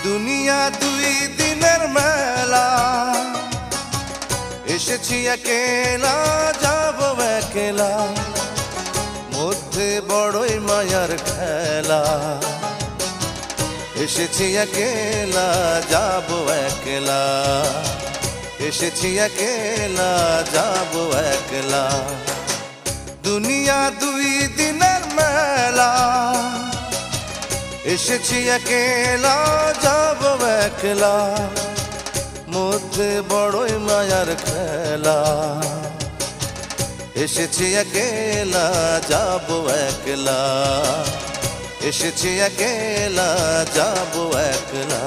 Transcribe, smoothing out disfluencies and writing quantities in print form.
দুনিয়া দুই দিনের মেলা, এসেছি একেলা যাব একলা, মধ্যে বড়ই মায়ার খেলা। এসেছি একেলা যাব একলা, এসেছি একেলা যাব একলা। দুনিয়া দুই দিনের মেলা, এসেছি একেলা যাব একলা, মধ্যে বড়ই মায়ার খেলা। এসেছি একেলা যাব একলা, এসেছি একেলা যাব একলা।